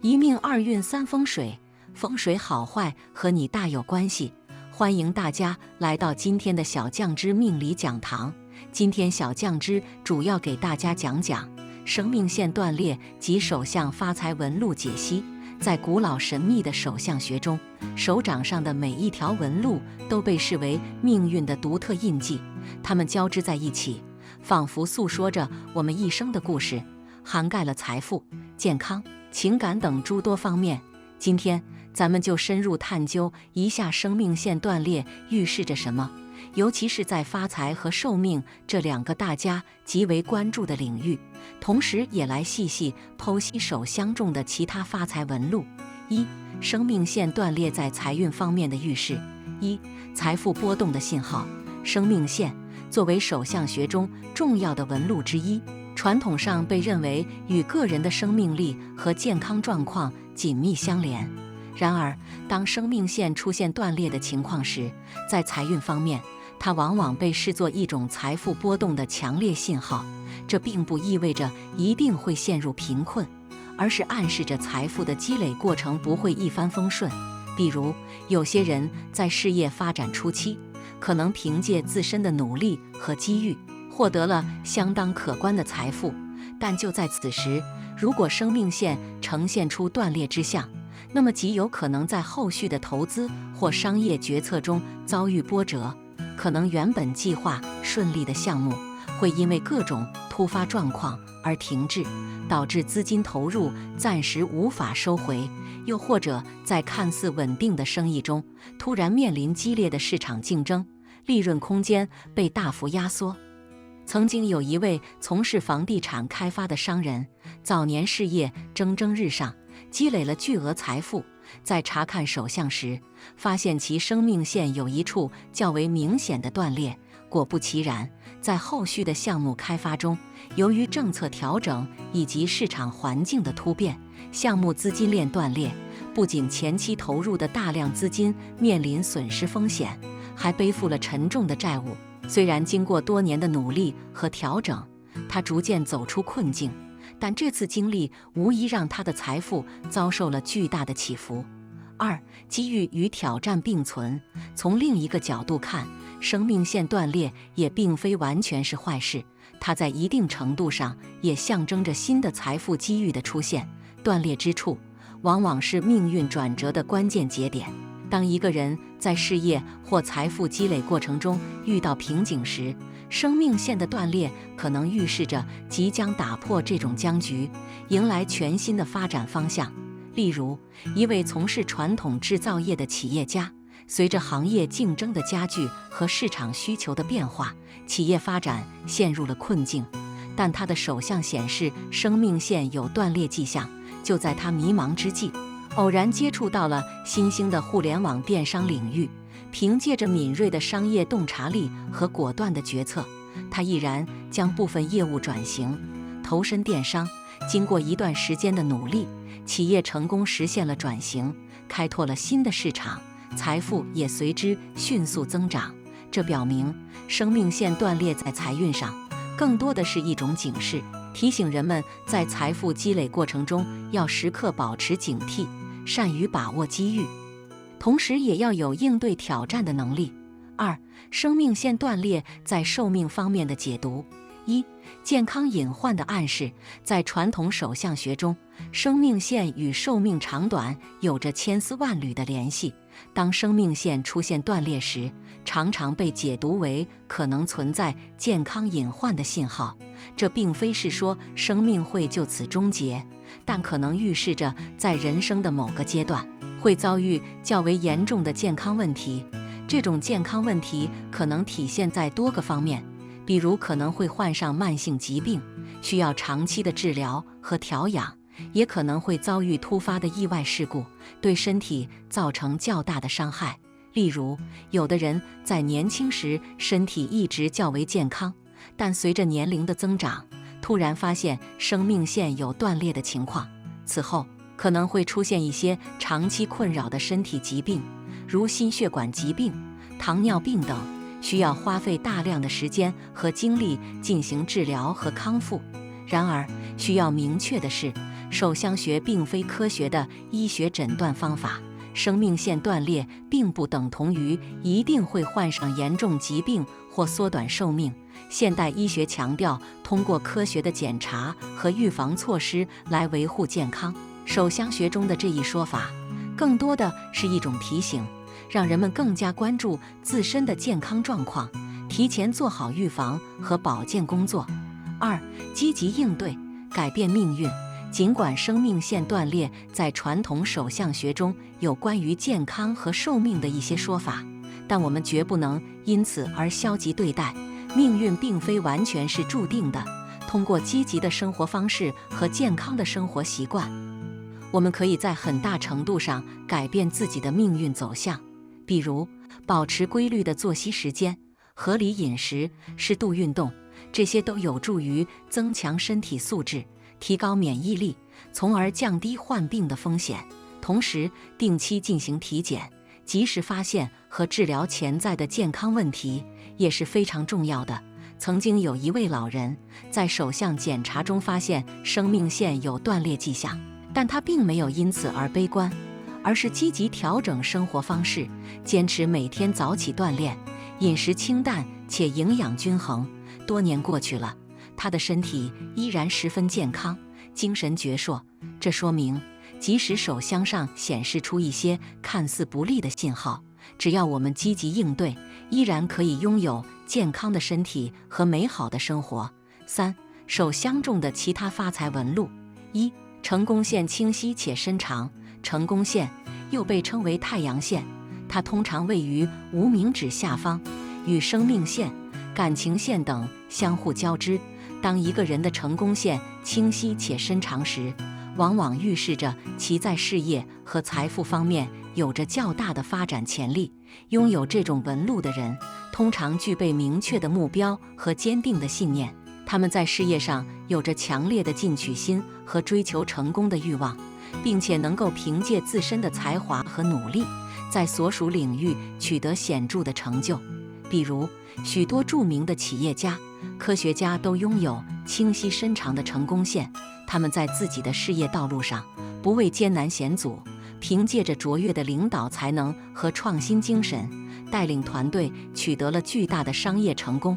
一命二运三风水，风水好坏和你大有关系。欢迎大家来到今天的小酱汁命理讲堂。今天小酱汁主要给大家讲讲生命线断裂及手相发财纹路解析。在古老神秘的手相学中，手掌上的每一条纹路都被视为命运的独特印记，它们交织在一起，仿佛诉说着我们一生的故事，涵盖了财富、健康、情感等诸多方面。今天咱们就深入探究一下生命线断裂预示着什么，尤其是在发财和寿命这两个大家极为关注的领域，同时也来细细剖析手相中的其他发财纹路。一、生命线断裂在财运方面的预示。一、财富波动的信号。生命线作为手相学中重要的纹路之一，传统上被认为与个人的生命力和健康状况紧密相连。然而，当生命线出现断裂的情况时，在财运方面，它往往被视作一种财富波动的强烈信号。这并不意味着一定会陷入贫困，而是暗示着财富的积累过程不会一帆风顺。比如，有些人在事业发展初期，可能凭借自身的努力和机遇，获得了相当可观的财富，但就在此时，如果生命线呈现出断裂之象，那么极有可能在后续的投资或商业决策中遭遇波折，可能原本计划顺利的项目会因为各种突发状况而停滞，导致资金投入暂时无法收回，又或者在看似稳定的生意中突然面临激烈的市场竞争，利润空间被大幅压缩。曾经有一位从事房地产开发的商人，早年事业蒸蒸日上，积累了巨额财富。在查看手相时，发现其生命线有一处较为明显的断裂。果不其然，在后续的项目开发中，由于政策调整以及市场环境的突变，项目资金链断裂，不仅前期投入的大量资金面临损失风险，还背负了沉重的债务。虽然经过多年的努力和调整，他逐渐走出困境，但这次经历无疑让他的财富遭受了巨大的起伏。二、机遇与挑战并存。从另一个角度看，生命线断裂也并非完全是坏事，它在一定程度上也象征着新的财富机遇的出现。断裂之处，往往是命运转折的关键节点。当一个人在事业或财富积累过程中遇到瓶颈时，生命线的断裂可能预示着即将打破这种僵局，迎来全新的发展方向。例如，一位从事传统制造业的企业家，随着行业竞争的加剧和市场需求的变化，企业发展陷入了困境，但他的手相显示生命线有断裂迹象。就在他迷茫之际，偶然接触到了新兴的互联网电商领域，凭借着敏锐的商业洞察力和果断的决策，他毅然将部分业务转型，投身电商。经过一段时间的努力，企业成功实现了转型，开拓了新的市场，财富也随之迅速增长。这表明，生命线断裂在财运上，更多的是一种警示，提醒人们在财富积累过程中要时刻保持警惕，善于把握机遇，同时也要有应对挑战的能力。二、生命线断裂在寿命方面的解读。一、健康隐患的暗示。在传统手相学中，生命线与寿命长短有着千丝万缕的联系。当生命线出现断裂时，常常被解读为可能存在健康隐患的信号。这并非是说生命会就此终结，但可能预示着在人生的某个阶段会遭遇较为严重的健康问题。这种健康问题可能体现在多个方面，比如可能会患上慢性疾病，需要长期的治疗和调养，也可能会遭遇突发的意外事故，对身体造成较大的伤害。例如，有的人在年轻时身体一直较为健康，但随着年龄的增长，突然发现生命线有断裂的情况，此后可能会出现一些长期困扰的身体疾病，如心血管疾病、糖尿病等，需要花费大量的时间和精力进行治疗和康复。然而，需要明确的是，手相学并非科学的医学诊断方法，生命线断裂并不等同于一定会患上严重疾病或缩短寿命。现代医学强调通过科学的检查和预防措施来维护健康。手相学中的这一说法，更多的是一种提醒，让人们更加关注自身的健康状况，提前做好预防和保健工作。2、积极应对，改变命运。尽管生命线断裂在传统手相学中有关于健康和寿命的一些说法，但我们绝不能因此而消极对待。命运并非完全是注定的，通过积极的生活方式和健康的生活习惯，我们可以在很大程度上改变自己的命运走向。比如，保持规律的作息时间、合理饮食、适度运动，这些都有助于增强身体素质，提高免疫力，从而降低患病的风险。同时，定期进行体检，及时发现和治疗潜在的健康问题也是非常重要的。曾经有一位老人在手相检查中发现生命线有断裂迹象，但他并没有因此而悲观，而是积极调整生活方式，坚持每天早起锻炼，饮食清淡且营养均衡。多年过去了，他的身体依然十分健康，精神矍铄。这说明，即使手相上显示出一些看似不利的信号，只要我们积极应对，依然可以拥有健康的身体和美好的生活。3、手相中的其他发财纹路。1、成功线清晰且伸长。成功线又被称为太阳线，它通常位于无名指下方，与生命线、感情线等相互交织。当一个人的成功线清晰且伸长时，往往预示着其在事业和财富方面有着较大的发展潜力。拥有这种纹路的人，通常具备明确的目标和坚定的信念，他们在事业上有着强烈的进取心和追求成功的欲望，并且能够凭借自身的才华和努力，在所属领域取得显著的成就。比如，许多著名的企业家、科学家都拥有清晰伸长的成功线，他们在自己的事业道路上不畏艰难险阻，凭借着卓越的领导才能和创新精神，带领团队取得了巨大的商业成功，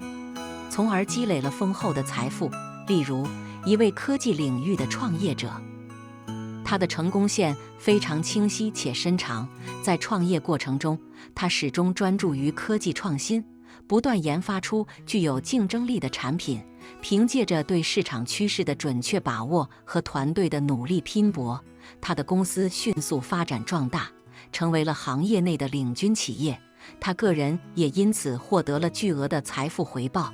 从而积累了丰厚的财富。例如，一位科技领域的创业者，他的成功线非常清晰且伸长，在创业过程中，他始终专注于科技创新，不断研发出具有竞争力的产品。凭借着对市场趋势的准确把握和团队的努力拼搏，他的公司迅速发展壮大，成为了行业内的领军企业。他个人也因此获得了巨额的财富回报。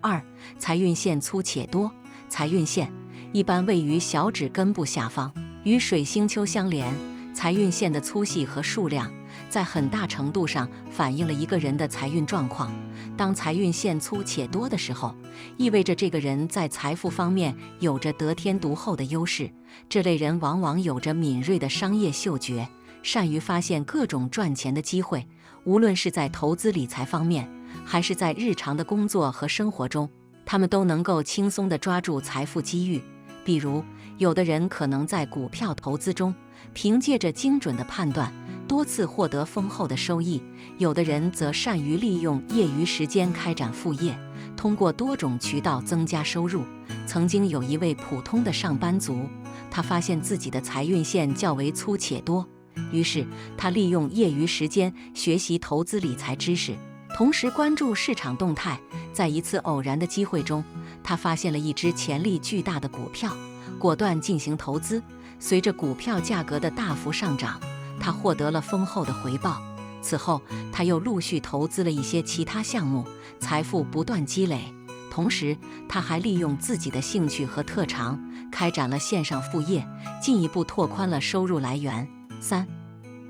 2、财运线粗且多。财运线一般位于小指根部下方，与水星丘相连。财运线的粗细和数量在很大程度上反映了一个人的财运状况。当财运线粗且多的时候，意味着这个人在财富方面有着得天独厚的优势。这类人往往有着敏锐的商业嗅觉，善于发现各种赚钱的机会，无论是在投资理财方面，还是在日常的工作和生活中，他们都能够轻松地抓住财富机遇。比如，有的人可能在股票投资中凭借着精准的判断，多次获得丰厚的收益；有的人则善于利用业余时间开展副业，通过多种渠道增加收入。曾经有一位普通的上班族，他发现自己的财运线较为粗且多，于是他利用业余时间学习投资理财知识，同时关注市场动态。在一次偶然的机会中，他发现了一只潜力巨大的股票，果断进行投资。随着股票价格的大幅上涨，他获得了丰厚的回报。此后，他又陆续投资了一些其他项目，财富不断积累。同时，他还利用自己的兴趣和特长，开展了线上副业，进一步拓宽了收入来源。3、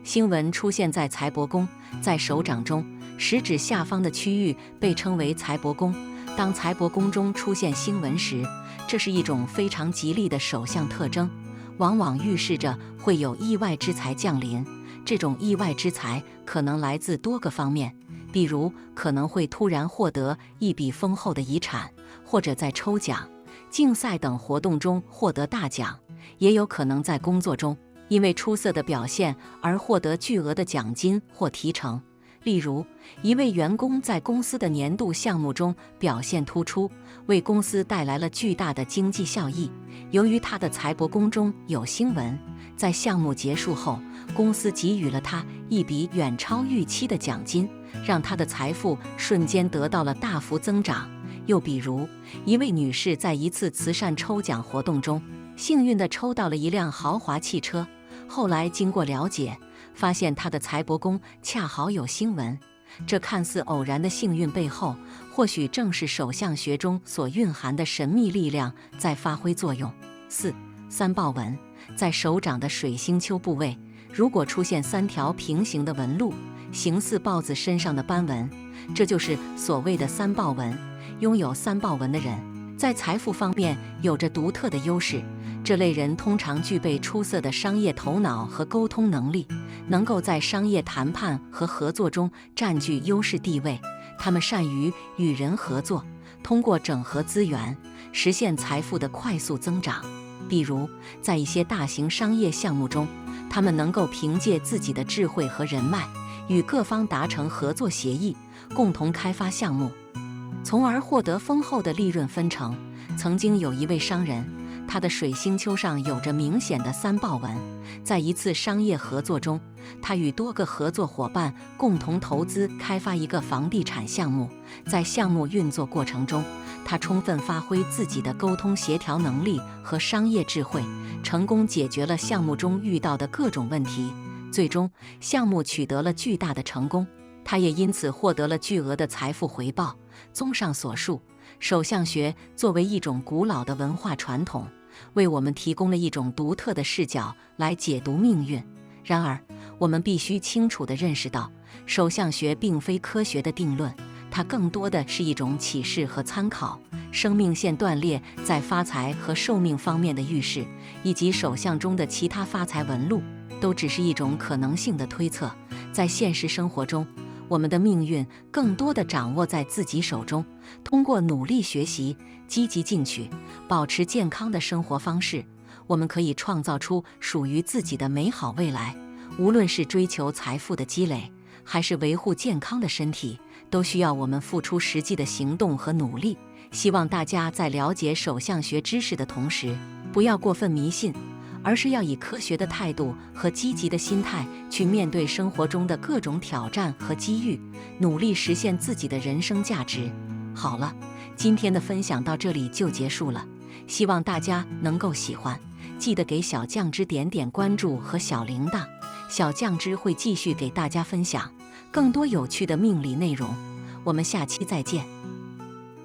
星纹出现在财帛宫。在手掌中，食指下方的区域被称为财帛宫。当财帛宫中出现星纹时，这是一种非常吉利的手相特征，往往预示着会有意外之财降临。这种意外之财可能来自多个方面，比如可能会突然获得一笔丰厚的遗产，或者在抽奖、竞赛等活动中获得大奖，也有可能在工作中因为出色的表现而获得巨额的奖金或提成。例如，一位员工在公司的年度项目中表现突出，为公司带来了巨大的经济效益。由于他的财帛宫中有星纹，在项目结束后，公司给予了他一笔远超预期的奖金，让他的财富瞬间得到了大幅增长。又比如，一位女士在一次慈善抽奖活动中，幸运地抽到了一辆豪华汽车。后来经过了解，发现她的财帛宫恰好有星纹，这看似偶然的幸运背后，或许正是手相学中所蕴含的神秘力量在发挥作用。4. 三豹纹，在手掌的水星丘部位，如果出现3条平行的纹路，形似豹子身上的斑纹，这就是所谓的三豹纹。拥有三豹纹的人，在财富方面有着独特的优势。这类人通常具备出色的商业头脑和沟通能力，能够在商业谈判和合作中占据优势地位。他们善于与人合作，通过整合资源，实现财富的快速增长。比如，在一些大型商业项目中，他们能够凭借自己的智慧和人脉，与各方达成合作协议，共同开发项目，从而获得丰厚的利润分成。曾经有一位商人，他的水星丘上有着明显的三豹纹。在一次商业合作中，他与多个合作伙伴共同投资开发一个房地产项目。在项目运作过程中，他充分发挥自己的沟通协调能力和商业智慧，成功解决了项目中遇到的各种问题。最终，项目取得了巨大的成功，他也因此获得了巨额的财富回报。综上所述，手相学作为一种古老的文化传统，为我们提供了一种独特的视角来解读命运。然而，我们必须清楚地认识到，手相学并非科学的定论，它更多的是一种启示和参考。生命线断裂在发财和寿命方面的预示，以及手相中的其他发财纹路，都只是一种可能性的推测。在现实生活中，我们的命运更多地掌握在自己手中。通过努力学习、积极进取、保持健康的生活方式，我们可以创造出属于自己的美好未来。无论是追求财富的积累，还是维护健康的身体，都需要我们付出实际的行动和努力。希望大家在了解手相学知识的同时，不要过分迷信，而是要以科学的态度和积极的心态去面对生活中的各种挑战和机遇，努力实现自己的人生价值。好了，今天的分享到这里就结束了，希望大家能够喜欢，记得给小酱汁点点关注和小铃铛，小酱汁会继续给大家分享更多有趣的命理内容。我们下期再见。